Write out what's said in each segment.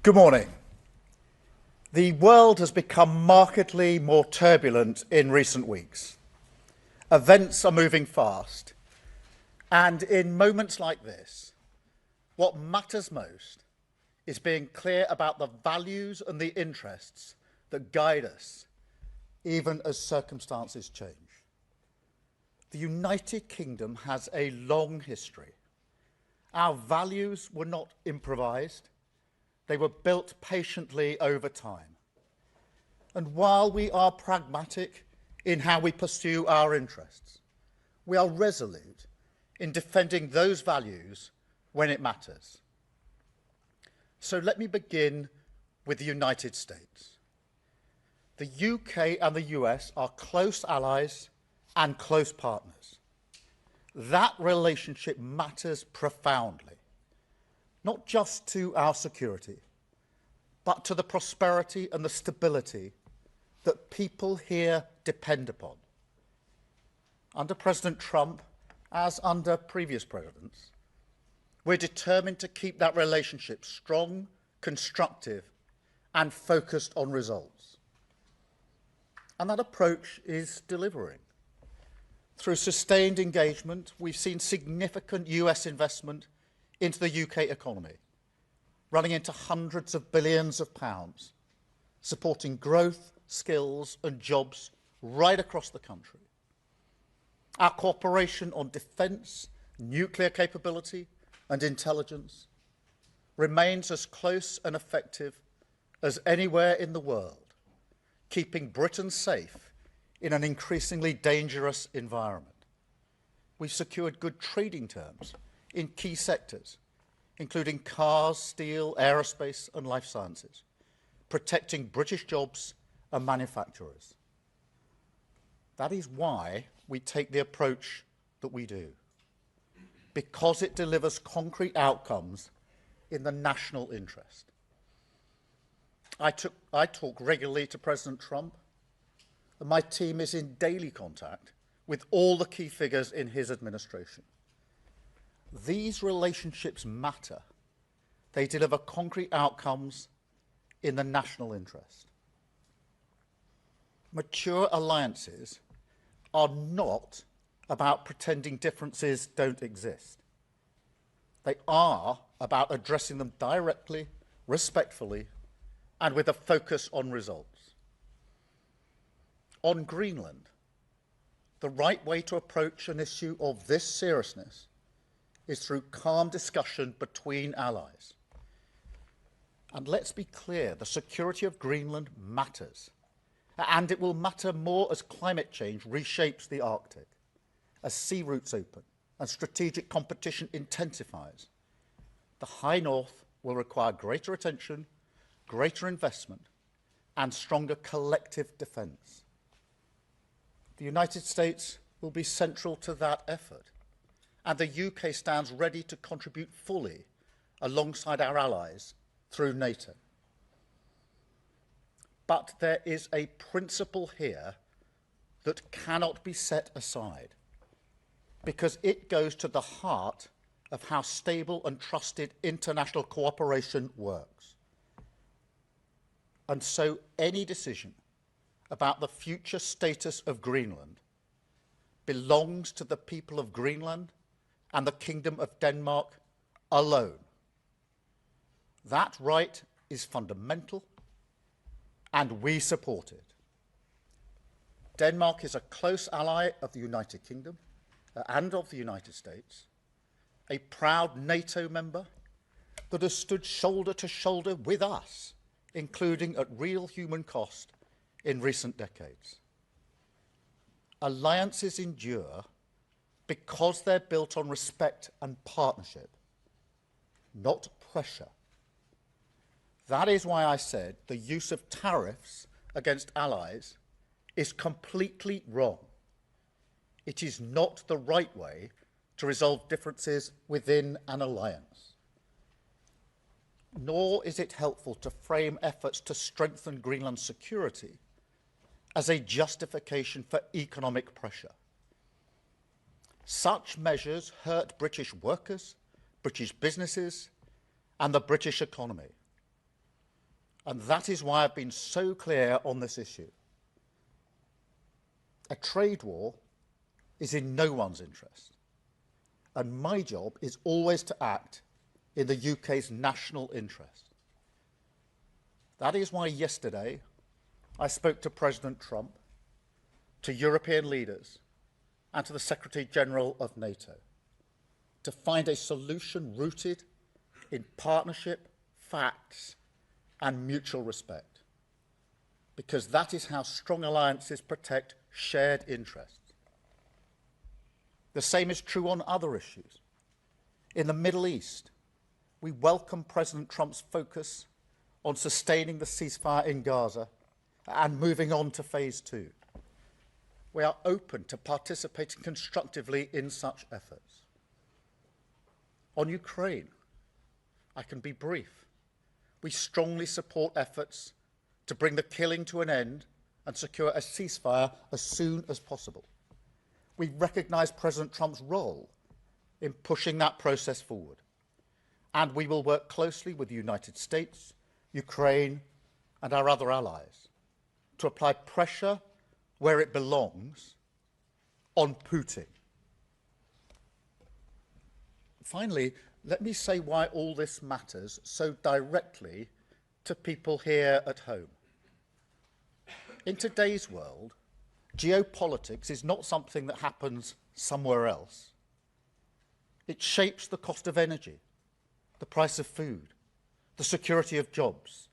Good morning. The world has become markedly more turbulent in recent weeks. Events are moving fast, and in moments like this, what matters most is being clear about the values and the interests that guide us, even as circumstances change. The United Kingdom has a long history. Our values were not improvised. They were built patiently over time. And while we are pragmatic in how we pursue our interests, we are resolute in defending those values when it matters. So let me begin with the United States. The UK and the US are close allies and close partners. That relationship matters profoundly, not just to our security, but to the prosperity and the stability that people here depend upon. Under President Trump, as under previous presidents, we're determined to keep that relationship strong, constructive, and focused on results. And that approach is delivering. Through sustained engagement, we've seen significant US investment into the UK economy, running into hundreds of billions of pounds, supporting growth, skills and jobs right across the country. Our cooperation on defence, nuclear capability and intelligence remains as close and effective as anywhere in the world, keeping Britain safe in an increasingly dangerous environment. We've secured good trading terms in key sectors, including cars, steel, aerospace and life sciences, protecting British jobs and manufacturers. That is why we take the approach that we do, because it delivers concrete outcomes in the national interest. I talk regularly to President Trump, and my team is in daily contact with all the key figures in his administration. These relationships matter. They deliver concrete outcomes in the national interest. Mature alliances are not about pretending differences don't exist. They are about addressing them directly, respectfully, and with a focus on results. On Greenland, the right way to approach an issue of this seriousness is through calm discussion between allies. And let's be clear, the security of Greenland matters. And it will matter more as climate change reshapes the Arctic, as sea routes open and strategic competition intensifies. The High North will require greater attention, greater investment, and stronger collective defence. The United States will be central to that effort, and the UK stands ready to contribute fully alongside our allies through NATO. But there is a principle here that cannot be set aside, because it goes to the heart of how stable and trusted international cooperation works. And so any decision about the future status of Greenland belongs to the people of Greenland and the Kingdom of Denmark alone. That right is fundamental, and we support it. Denmark is a close ally of the United Kingdom and of the United States, a proud NATO member that has stood shoulder to shoulder with us, including at real human cost in recent decades. Alliances endure because they're built on respect and partnership, not pressure. That is why I said the use of tariffs against allies is completely wrong. It is not the right way to resolve differences within an alliance. Nor is it helpful to frame efforts to strengthen Greenland's security as a justification for economic pressure. Such measures hurt British workers, British businesses, and the British economy. And that is why I've been so clear on this issue. A trade war is in no one's interest. And my job is always to act in the UK's national interest. That is why yesterday I spoke to President Trump, to European leaders, and to the Secretary-General of NATO to find a solution rooted in partnership, facts, and mutual respect, because that is how strong alliances protect shared interests. The same is true on other issues. In the Middle East, we welcome President Trump's focus on sustaining the ceasefire in Gaza and moving on to phase 2. We are open to participating constructively in such efforts. On Ukraine, I can be brief. We strongly support efforts to bring the killing to an end and secure a ceasefire as soon as possible. We recognise President Trump's role in pushing that process forward, and we will work closely with the United States, Ukraine, and our other allies to apply pressure where it belongs on Putin. Finally, let me say why all this matters so directly to people here at home. In today's world, geopolitics is not something that happens somewhere else. It shapes the cost of energy, the price of food, the security of jobs,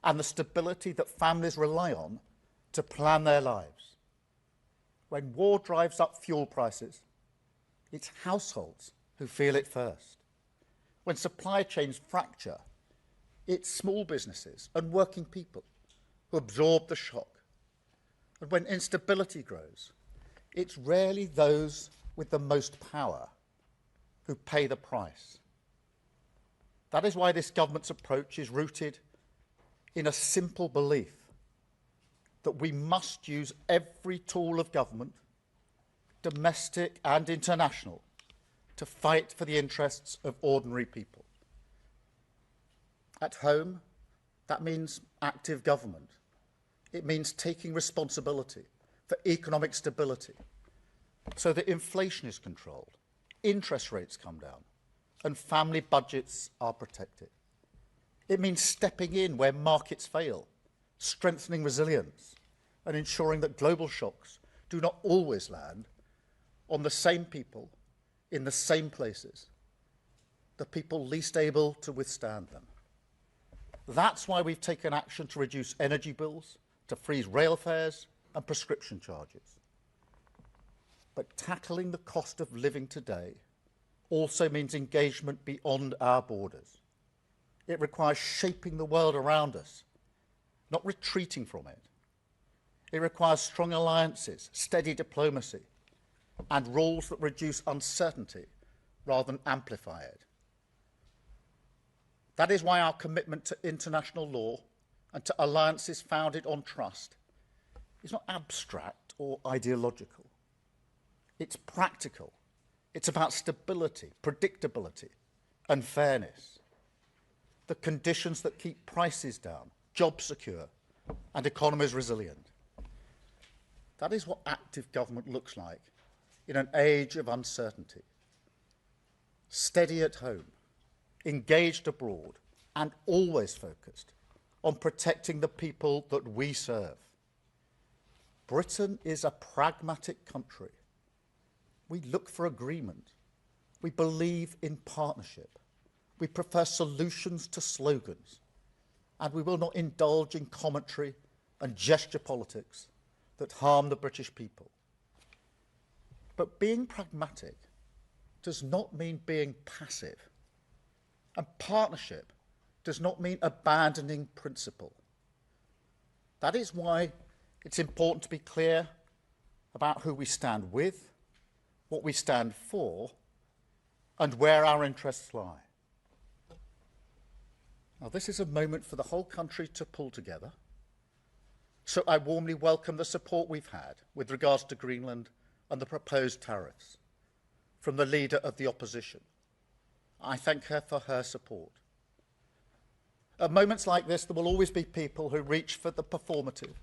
and the stability that families rely on to plan their lives. When war drives up fuel prices, it's households who feel it first. When supply chains fracture, it's small businesses and working people who absorb the shock. And when instability grows, it's rarely those with the most power who pay the price. That is why this government's approach is rooted in a simple belief that we must use every tool of government, domestic and international, to fight for the interests of ordinary people. At home, that means active government. It means taking responsibility for economic stability so that inflation is controlled, interest rates come down, and family budgets are protected. It means stepping in where markets fail, strengthening resilience, and ensuring that global shocks do not always land on the same people in the same places, the people least able to withstand them. That's why we've taken action to reduce energy bills, to freeze rail fares and prescription charges. But tackling the cost of living today also means engagement beyond our borders. It requires shaping the world around us, not retreating from it. It requires strong alliances, steady diplomacy, and rules that reduce uncertainty rather than amplify it. That is why our commitment to international law and to alliances founded on trust is not abstract or ideological. It's practical. It's about stability, predictability, and fairness. The conditions that keep prices down, jobs secure, and economies resilient. That is what active government looks like in an age of uncertainty. Steady at home, engaged abroad, and always focused on protecting the people that we serve. Britain is a pragmatic country. We look for agreement. We believe in partnership. We prefer solutions to slogans. And we will not indulge in commentary and gesture politics that harm the British people. But being pragmatic does not mean being passive. And partnership does not mean abandoning principle. That is why it's important to be clear about who we stand with, what we stand for, and where our interests lie. Now, this is a moment for the whole country to pull together. So I warmly welcome the support we've had with regards to Greenland and the proposed tariffs from the leader of the opposition. I thank her for her support. At moments like this, there will always be people who reach for the performative,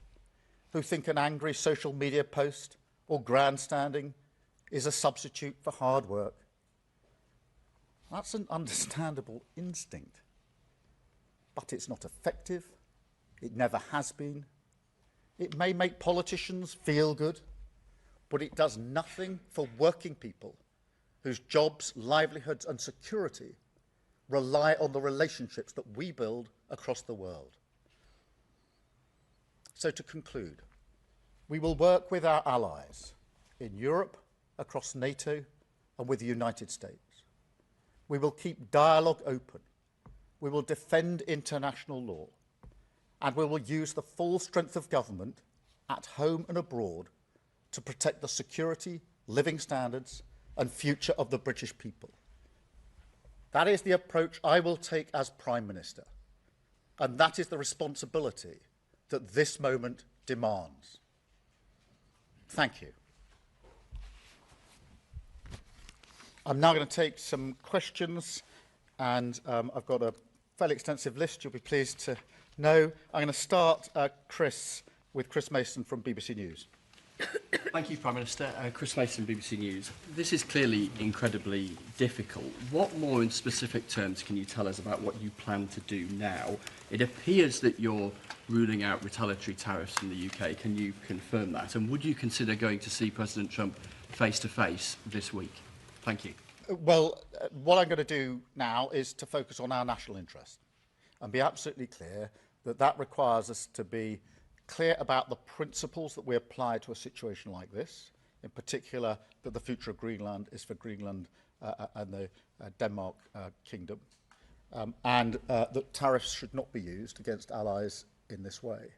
who think an angry social media post or grandstanding is a substitute for hard work. That's an understandable instinct, but it's not effective. It never has been. It may make politicians feel good, but it does nothing for working people whose jobs, livelihoods and security rely on the relationships that we build across the world. So to conclude, we will work with our allies in Europe, across NATO and with the United States. We will keep dialogue open. We will defend international law. And we will use the full strength of government at home and abroad to protect the security, living standards and future of the British people. That is the approach I will take as Prime Minister, and that is the responsibility that this moment demands. Thank you. I'm now going to take some questions, and I've got a fairly extensive list, you'll be pleased to know. I'm going to start, with Chris Mason from BBC News. Thank you, Prime Minister. Chris Mason, BBC News. This is clearly incredibly difficult. What more in specific terms can you tell us about what you plan to do now? It appears that you're ruling out retaliatory tariffs in the UK. Can you confirm that? And would you consider going to see President Trump face-to-face this week? Thank you. Well, what I'm going to do now is to focus on our national interest and be absolutely clear that that requires us to be clear about the principles that we apply to a situation like this, in particular that the future of Greenland is for Greenland and the Denmark Kingdom, and that tariffs should not be used against allies in this way.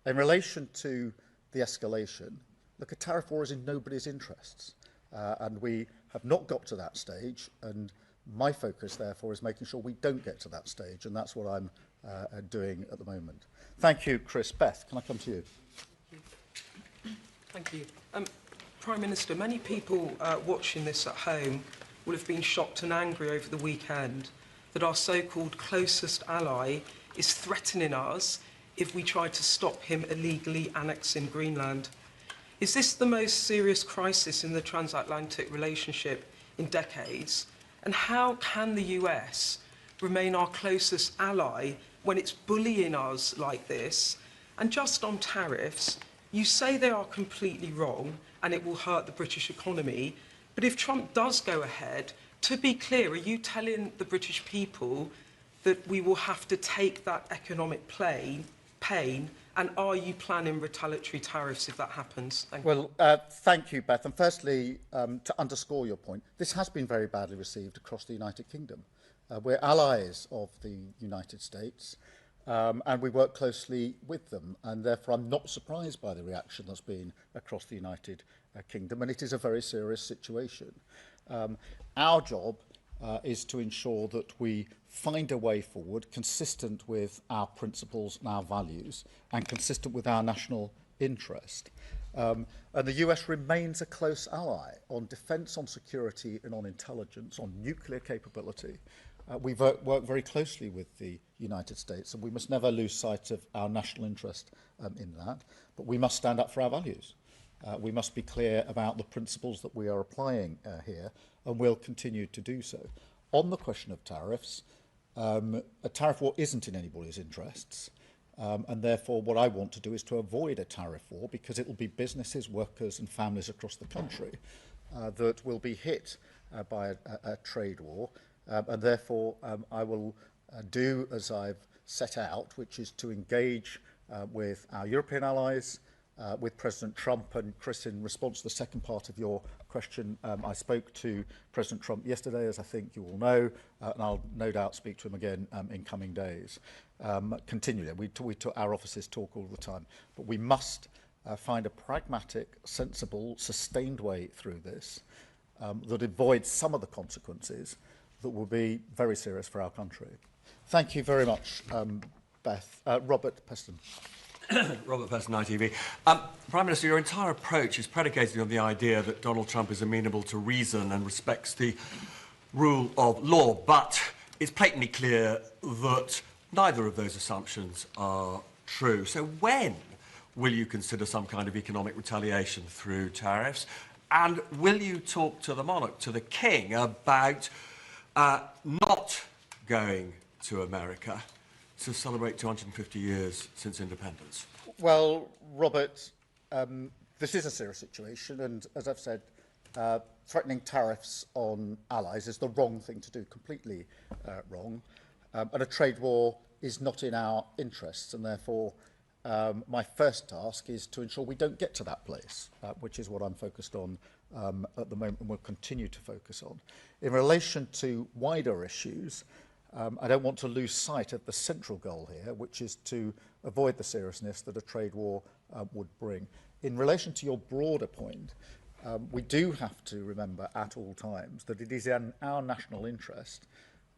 In relation to the escalation, look, a tariff war is in nobody's interests, and we have not got to that stage, and my focus, therefore, is making sure we don't get to that stage, and that's what I'm doing at the moment. Thank you, Chris. Beth, can I come to you? Thank you. Prime Minister, many people watching this at home will have been shocked and angry over the weekend that our so-called closest ally is threatening us if we try to stop him illegally annexing Greenland. Is this the most serious crisis in the transatlantic relationship in decades? And how can the US remain our closest ally when it's bullying us like this? And just on tariffs, you say they are completely wrong and it will hurt the British economy, but if Trump does go ahead, to be clear, are you telling the British people that we will have to take that economic pain, and are you planning retaliatory tariffs if that happens? Thank you. Well, thank you, Beth. And firstly, to underscore your point, this has been very badly received across the United Kingdom. We're allies of the United States, and we work closely with them, and therefore I'm not surprised by the reaction that's been across the United Kingdom, and it is a very serious situation. Our job is to ensure that we find a way forward consistent with our principles and our values and consistent with our national interest. And the US remains a close ally on defence, on security and on intelligence, on nuclear capability. We work very closely with the United States, and we must never lose sight of our national interest in that. But we must stand up for our values. We must be clear about the principles that we are applying here, and we'll continue to do so. On the question of tariffs, a tariff war isn't in anybody's interests, and therefore what I want to do is to avoid a tariff war, because it will be businesses, workers and families across the country that will be hit by a trade war. And therefore, I will do as I've set out, which is to engage with our European allies, with President Trump. And Chris, in response to the second part of your question, I spoke to President Trump yesterday, as I think you all know, and I'll no doubt speak to him again in coming days. Continually, our offices talk all the time, but we must find a pragmatic, sensible, sustained way through this that avoids some of the consequences that will be very serious for our country. Thank you very much, Beth. Robert Peston. Robert Peston, ITV. Prime Minister, your entire approach is predicated on the idea that Donald Trump is amenable to reason and respects the rule of law, but it's patently clear that Neither of those assumptions are true. So when will you consider some kind of economic retaliation through tariffs? And will you talk to the monarch, to the king, about not going to America to celebrate 250 years since independence? Well, Robert, this is a serious situation, and as I've said, threatening tariffs on allies is the wrong thing to do, completely wrong. And a trade war is not in our interests, and therefore my first task is to ensure we don't get to that place, which is what I'm focused on at the moment and will continue to focus on. In relation to wider issues, I don't want to lose sight of the central goal here, which is to avoid the seriousness that a trade war would bring. In relation to your broader point, we do have to remember at all times that it is in our national interest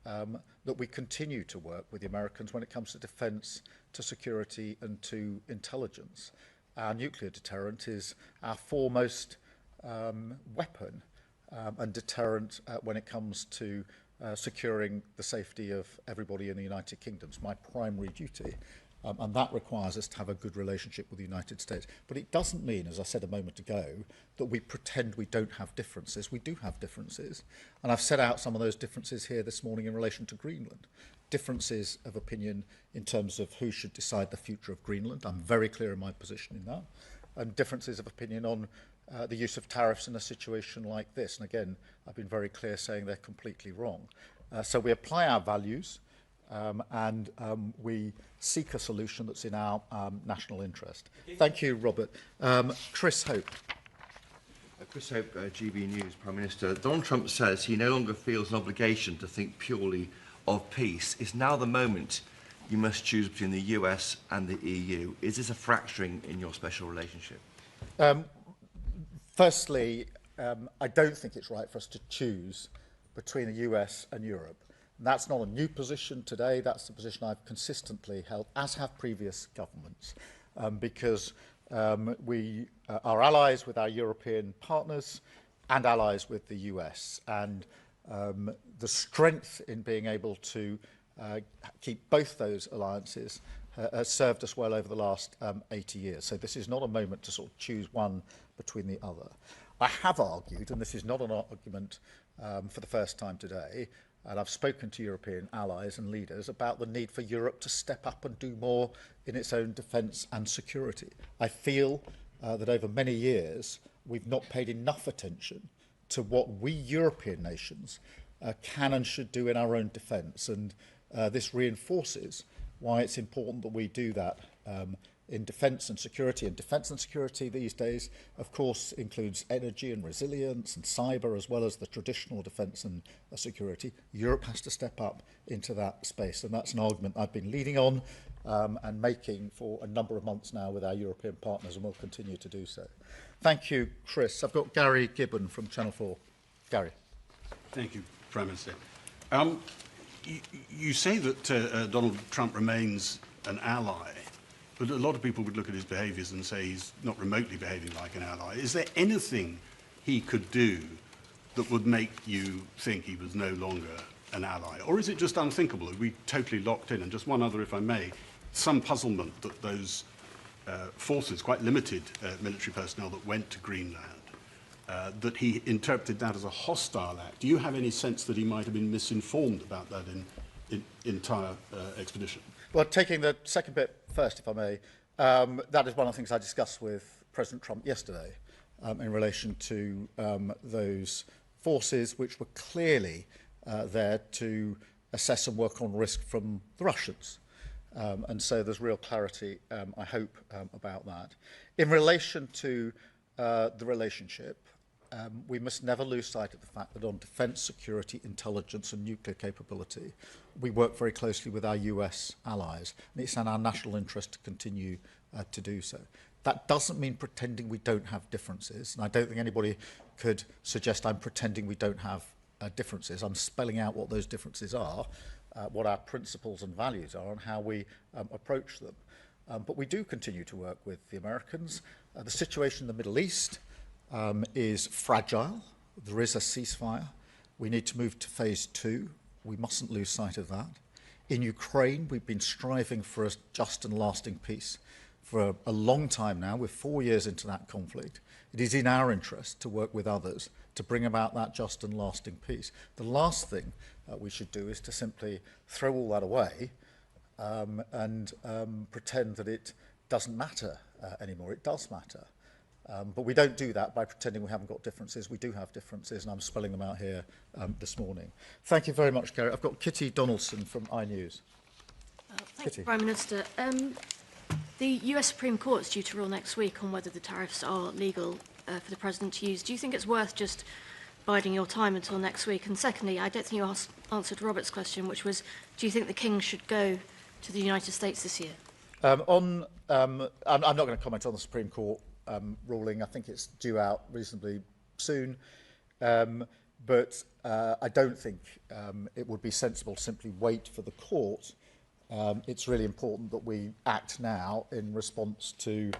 that we continue to work with the Americans when it comes to defence, to security and to intelligence. Our nuclear deterrent is our foremost weapon and deterrent when it comes to securing the safety of everybody in the United Kingdom. It's my primary duty. And that requires us to have a good relationship with the United States. But it doesn't mean, as I said a moment ago, that we pretend we don't have differences. We do have differences. And I've set out some of those differences here this morning in relation to Greenland. Differences of opinion in terms of who should decide the future of Greenland. I'm very clear in my position in that. And differences of opinion on the use of tariffs in a situation like this. And again, I've been very clear saying they're completely wrong. So we apply our values. And we seek a solution that's in our national interest. Thank you, Robert. Chris Hope. Chris Hope, GB News, Prime Minister. Donald Trump says he no longer feels an obligation to think purely of peace. Is now the moment you must choose between the US and the EU? Is this a fracturing in your special relationship? Firstly, I don't think it's right for us to choose between the US and Europe. And that's not a new position today. That's the position I've consistently held, as have previous governments, because we are allies with our European partners and allies with the US. And the strength in being able to keep both those alliances has served us well over the last 80 years. So this is not a moment to sort of choose one between the other. I have argued, and this is not an argument for the first time today, and I've spoken to European allies and leaders about the need for Europe to step up and do more in its own defence and security. I feel that over many years we've not paid enough attention to what we European nations can and should do in our own defence, and this reinforces why it's important that we do that in defence and security. And defence and security these days, of course, includes energy and resilience and cyber, as well as the traditional defence and security. Europe has to step up into that space, and that's an argument I've been leading on and making for a number of months now with our European partners, and will continue to do so. Thank you, Chris. I've got Gary Gibbon from Channel 4. Gary. Thank you, Prime Minister. You say that Donald Trump remains an ally, but a lot of people would look at his behaviours and say he's not remotely behaving like an ally. Is there anything he could do that would make you think he was no longer an ally? Or is it just unthinkable? Are we totally locked in? And just one other, if I may, some puzzlement that those forces, quite limited military personnel that went to Greenland, that he interpreted that as a hostile act. Do you have any sense that he might have been misinformed about that entire expedition? Well, taking the second bit first, if I may, that is one of the things I discussed with President Trump yesterday in relation to those forces which were clearly there to assess and work on risk from the Russians. And so there's real clarity, I hope, about that. In relation to the relationship, we must never lose sight of the fact that on defence, security, intelligence and nuclear capability, we work very closely with our US allies, and it's in our national interest to continue to do so. That doesn't mean pretending we don't have differences, and I don't think anybody could suggest I'm pretending we don't have differences. I'm spelling out what those differences are, what our principles and values are, and how we approach them. But we do continue to work with the Americans. The situation in the Middle East is fragile. There is a ceasefire. We need to move to phase 2. We mustn't lose sight of that. In Ukraine, we've been striving for a just and lasting peace for a long time now. We're 4 years into that conflict. It is in our interest to work with others to bring about that just and lasting peace. The last thing we should do is to simply throw all that away and pretend that it doesn't matter anymore. It does matter. But we don't do that by pretending we haven't got differences. We do have differences, and I'm spelling them out here this morning. Thank you very much, Gary. I've got Kitty Donaldson from iNews. Thank you, Prime Minister. The US Supreme Court is due to rule next week on whether the tariffs are legal for the President to use. Do you think it's worth just biding your time until next week? And secondly, I don't think you answered Robert's question, which was, do you think the King should go to the United States this year? I'm not going to comment on the Supreme Court ruling. I think it's due out reasonably soon. But I don't think it would be sensible to simply wait for the court. It's really important that we act now in response to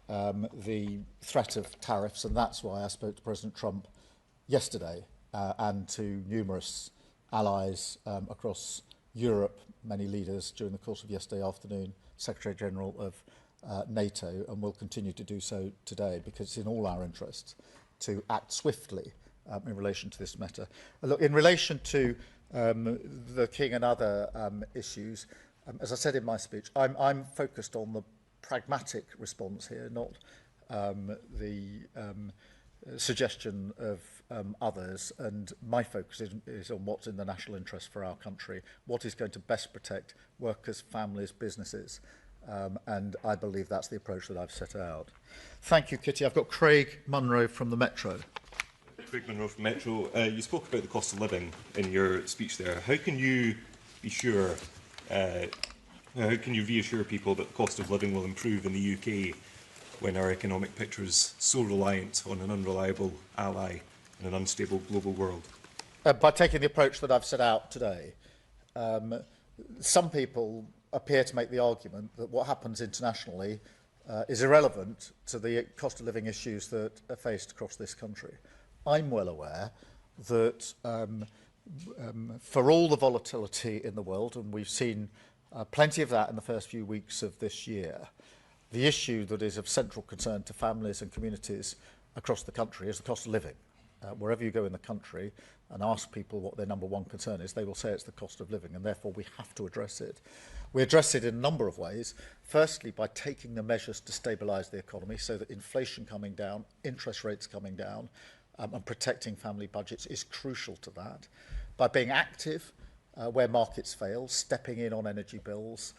the threat of tariffs, and that's why I spoke to President Trump yesterday and to numerous allies across Europe, many leaders during the course of yesterday afternoon, Secretary General of NATO, and will continue to do so today because it's in all our interests to act swiftly in relation to this matter. Look, in relation to the King and other issues, as I said in my speech, I'm focused on the pragmatic response here, not the suggestion of others, and my focus is on what's in the national interest for our country, what is going to best protect workers, families, businesses, and I believe that's the approach that I've set out. Thank you, Kitty. I've got Craig Munro from the Metro. Craig Munro from Metro. You spoke about the cost of living in your speech there. How can you be sure, how can you reassure people that the cost of living will improve in the UK when our economic picture is so reliant on an unreliable ally in an unstable global world? By taking the approach that I've set out today. Some people appear to make the argument that what happens internationally is irrelevant to the cost of living issues that are faced across this country. I'm well aware that for all the volatility in the world, and we've seen plenty of that in the first few weeks of this year, the issue that is of central concern to families and communities across the country is the cost of living. Wherever you go in the country and ask people what their number one concern is, they will say it's the cost of living, and therefore we have to address it. We address it in a number of ways. Firstly, by taking the measures to stabilise the economy so that inflation coming down, interest rates coming down, and protecting family budgets is crucial to that. By being active where markets fail, stepping in on energy bills,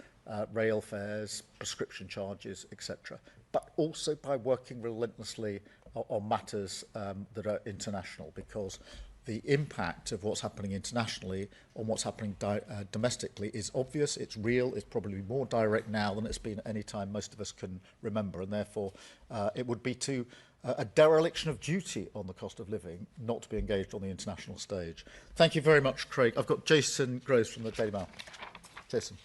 rail fares, prescription charges, etc. But also by working relentlessly on matters that are international, because the impact of what's happening internationally on what's happening domestically is obvious, it's real, it's probably more direct now than it's been at any time most of us can remember, and therefore it would be a dereliction of duty on the cost of living not to be engaged on the international stage. Thank you very much, Craig. I've got Jason Groves from the Daily Mail. Jason.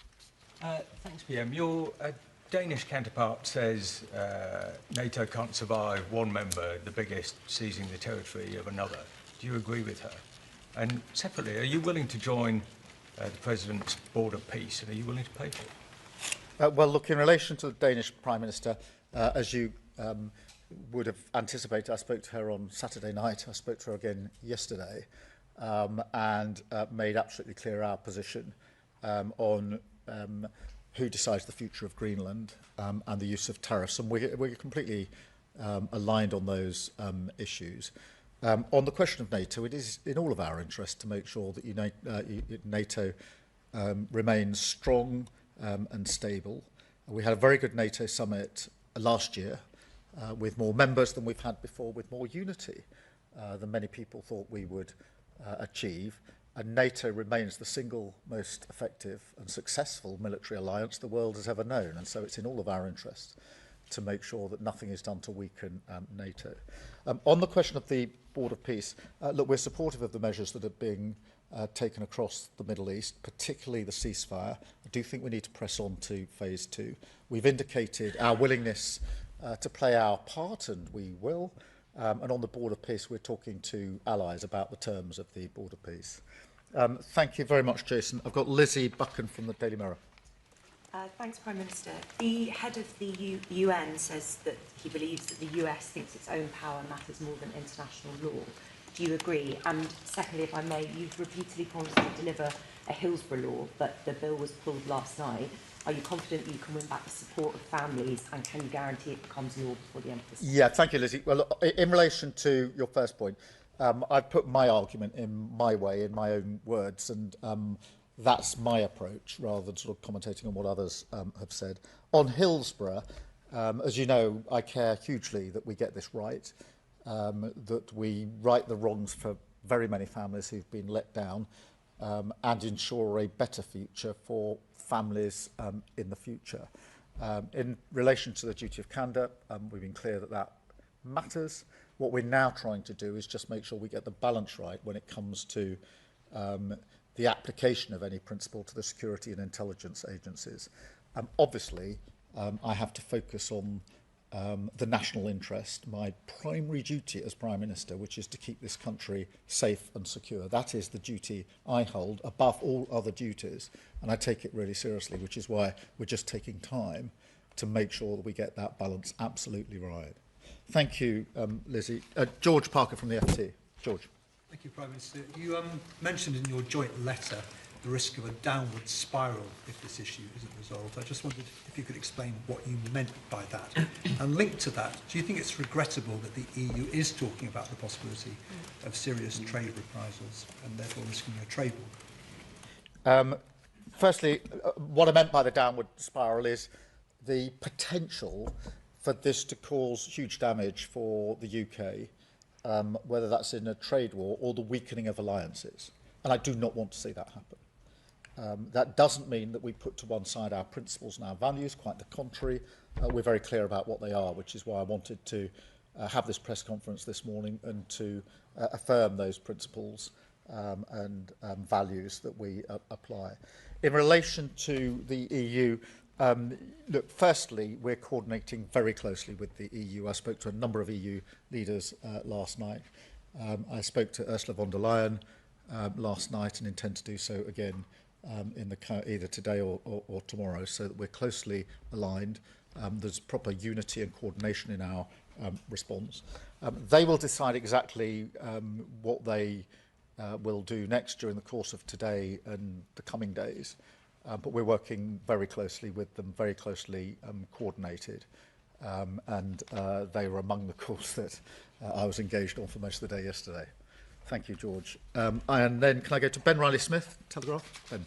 Thanks, PM. Your Danish counterpart says NATO can't survive one member, the biggest, seizing the territory of another. Do you agree with her? And separately, are you willing to join the President's Board of Peace, and are you willing to pay for it? Well, look, in relation to the Danish Prime Minister, as you would have anticipated, I spoke to her on Saturday night, I spoke to her again yesterday, and made absolutely clear our position on who decides the future of Greenland and the use of tariffs, and we're completely aligned on those issues. On the question of NATO, it is in all of our interest to make sure that NATO remains strong and stable. We had a very good NATO summit last year with more members than we've had before, with more unity than many people thought we would achieve. And NATO remains the single most effective and successful military alliance the world has ever known. And so it's in all of our interests to make sure that nothing is done to weaken NATO. On the question of the Board of Peace, look, we're supportive of the measures that are being taken across the Middle East, particularly the ceasefire. I do think we need to press on to phase 2. We've indicated our willingness to play our part, and we will. And on the Board of Peace, we're talking to allies about the terms of the Board of Peace. Thank you very much, Jason. I've got Lizzie Buchan from the Daily Mirror. Thanks, Prime Minister. The head of the UN says that he believes that the US thinks its own power matters more than international law. Do you agree? And secondly, if I may, you've repeatedly promised to deliver a Hillsborough law, but the bill was pulled last night. Are you confident you can win back the support of families, and can you guarantee it becomes law before the end of this? Yeah, thank you, Lizzie. Well, look, in relation to your first point, I've put my argument in my way, in my own words, and that's my approach, rather than sort of commentating on what others have said. On Hillsborough, as you know, I care hugely that we get this right, that we right the wrongs for very many families who've been let down, and ensure a better future for families in the future. In relation to the duty of candour, we've been clear that that matters. What we're now trying to do is just make sure we get the balance right when it comes to the application of any principle to the security and intelligence agencies. Obviously, I have to focus on the national interest, my primary duty as Prime Minister, which is to keep this country safe and secure. That is the duty I hold above all other duties, and I take it really seriously, which is why we're just taking time to make sure that we get that balance absolutely right. Thank you, Lizzie. George Parker from the FT. George. Thank you, Prime Minister. You mentioned in your joint letter the risk of a downward spiral if this issue isn't resolved. I just wondered if you could explain what you meant by that. And linked to that, do you think it's regrettable that the EU is talking about the possibility of serious trade reprisals and therefore risking a trade war? Firstly, what I meant by the downward spiral is the potential for this to cause huge damage for the UK, whether that's in a trade war or the weakening of alliances. And I do not want to see that happen. That doesn't mean that we put to one side our principles and our values, quite the contrary. We're very clear about what they are, which is why I wanted to have this press conference this morning and to affirm those principles and values that we apply. In relation to the EU, look, firstly, we're coordinating very closely with the EU. I spoke to a number of EU leaders last night. I spoke to Ursula von der Leyen last night and intend to do so again either today or tomorrow, so that we're closely aligned. There's proper unity and coordination in our response. They will decide exactly what they will do next during the course of today and the coming days. But we're working very closely with them, very closely coordinated. And they were among the calls that I was engaged on for most of the day yesterday. Thank you, George. And then can I go to Ben Riley-Smith, Telegraph? Ben.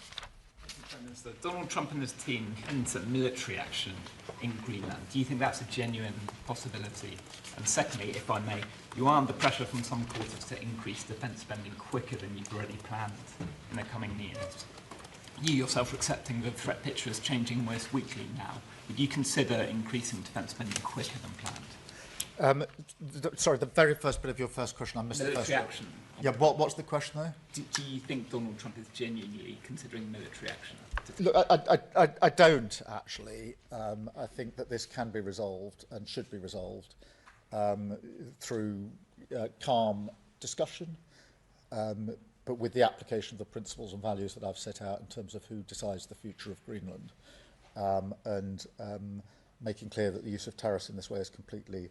Prime Minister, Donald Trump and his team enter military action in Greenland. Do you think that's a genuine possibility? And secondly, if I may, you are under pressure from some quarters to increase defence spending quicker than you've already planned in the coming years. You yourself are accepting the threat picture is changing almost weekly now. Would you consider increasing defence spending quicker than planned? Sorry, the very first bit of your first question, I missed the first military action. Yeah, what's the question there? Do you think Donald Trump is genuinely considering military action? Look, I don't, actually. I think that this can be resolved and should be resolved through calm discussion, but with the application of the principles and values that I've set out in terms of who decides the future of Greenland, and making clear that the use of tariffs in this way is completely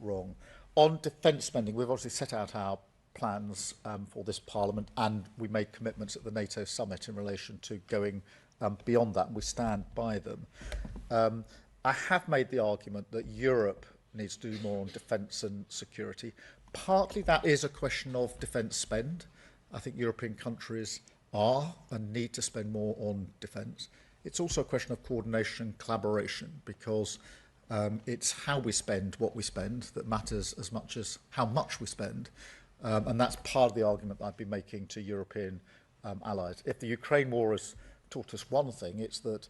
wrong. On defence spending, we've obviously set out our plans for this Parliament, and we made commitments at the NATO summit in relation to going beyond that, and we stand by them. I have made the argument that Europe needs to do more on defence and security. Partly that is a question of defence spend. I think European countries are and need to spend more on defence. It's also a question of coordination and collaboration, because it's how we spend what we spend that matters as much as how much we spend. And that's part of the argument that I've been making to European allies. If the Ukraine war has taught us one thing, it's that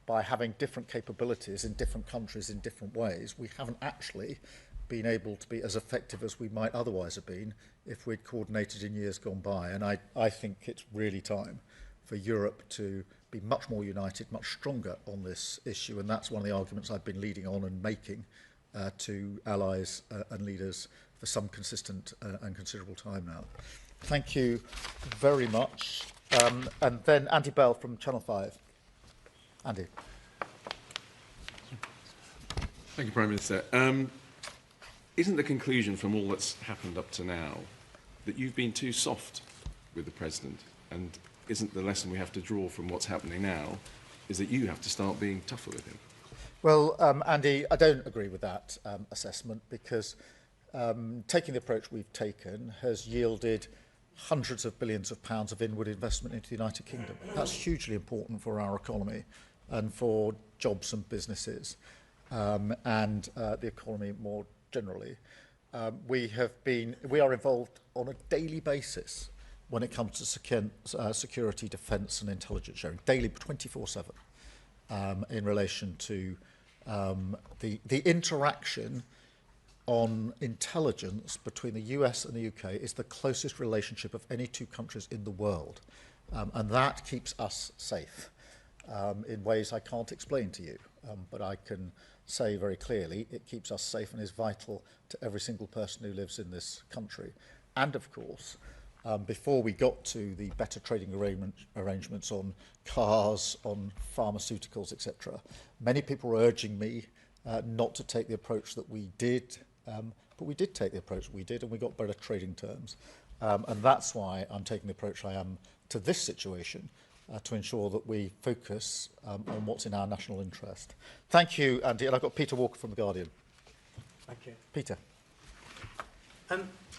by having different capabilities in different countries in different ways, we haven't actually been able to be as effective as we might otherwise have been if we'd coordinated in years gone by. And I think it's really time for Europe to be much more united, much stronger on this issue. And that's one of the arguments I've been leading on and making to allies and leaders for some consistent and considerable time now. Thank you very much. And then Andy Bell from Channel 5. Andy. Thank you, Prime Minister. Isn't the conclusion from all that's happened up to now that you've been too soft with the President? And isn't the lesson we have to draw from what's happening now is that you have to start being tougher with him? Well, Andy, I don't agree with that assessment, because taking the approach we've taken has yielded hundreds of billions of pounds of inward investment into the United Kingdom. That's hugely important for our economy and for jobs and businesses, and the economy more generally. We are involved on a daily basis when it comes to security, defence and intelligence sharing, daily, 24/7, in relation to the interaction on intelligence between the US and the UK is the closest relationship of any two countries in the world. And that keeps us safe in ways I can't explain to you, but I can say very clearly it keeps us safe and is vital to every single person who lives in this country. And of course, before we got to the better trading arrangements on cars, on pharmaceuticals, etc., many people were urging me not to take the approach that we did, but we did take the approach we did, and we got better trading terms. And that's why I'm taking the approach I am to this situation, to ensure that we focus on what's in our national interest. Thank you, Andy. And I've got Peter Walker from The Guardian. Thank you. Peter.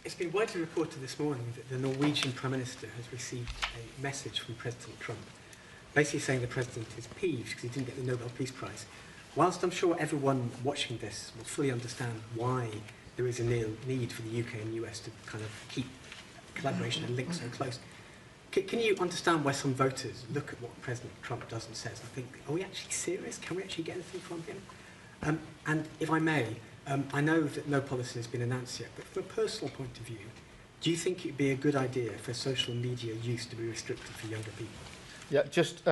It's been widely reported this morning that the Norwegian Prime Minister has received a message from President Trump, basically saying the President is peeved because he didn't get the Nobel Peace Prize. Whilst I'm sure everyone watching this will fully understand why there is a need for the UK and US to kind of keep collaboration and links so close, can you understand why some voters look at what President Trump does and says and think, are we actually serious? Can we actually get anything from him? And if I may, I know that no policy has been announced yet, but from a personal point of view, do you think it would be a good idea for social media use to be restricted for younger people? Yeah, just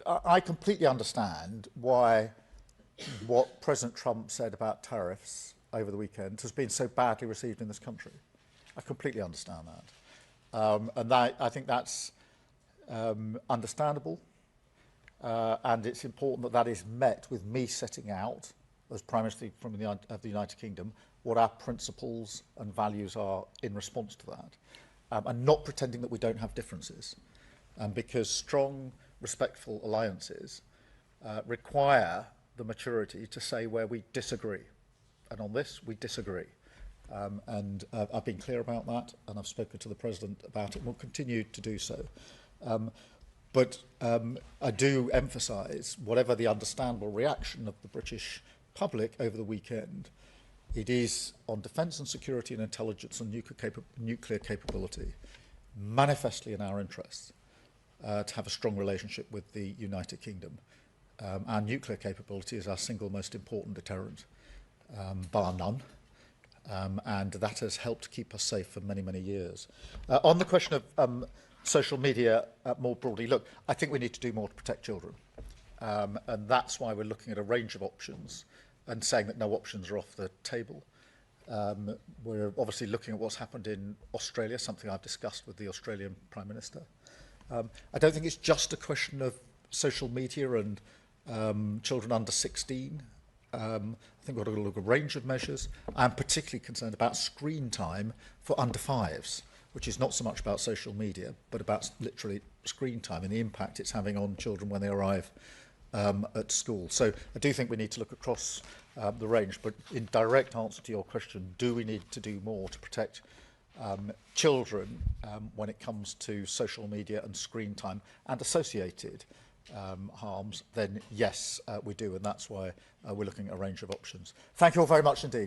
I completely understand why what President Trump said about tariffs over the weekend has been so badly received in this country. I completely understand that. And I think that's understandable, and it's important that that is met with me setting out, as Prime Minister of the United Kingdom, what our principles and values are in response to that, and not pretending that we don't have differences, because strong, respectful alliances require the maturity to say where we disagree, and on this we disagree. And I've been clear about that, and I've spoken to the President about it, and will continue to do so. But I do emphasise, whatever the understandable reaction of the British public over the weekend, it is on defence and security and intelligence and nuclear capability, manifestly in our interests, to have a strong relationship with the United Kingdom. Our nuclear capability is our single most important deterrent, bar none. And that has helped keep us safe for many, many years. On the question of social media more broadly, look, I think we need to do more to protect children. And that's why we're looking at a range of options and saying that no options are off the table. We're obviously looking at what's happened in Australia, something I've discussed with the Australian Prime Minister. I don't think it's just a question of social media and children under 16. I think we've got to look at a range of measures. I'm particularly concerned about screen time for under 5s, which is not so much about social media, but about literally screen time and the impact it's having on children when they arrive at school. So I do think we need to look across the range, but in direct answer to your question, do we need to do more to protect children when it comes to social media and screen time and associated harms, then yes, we do, and that's why we're looking at a range of options. Thank you all very much indeed.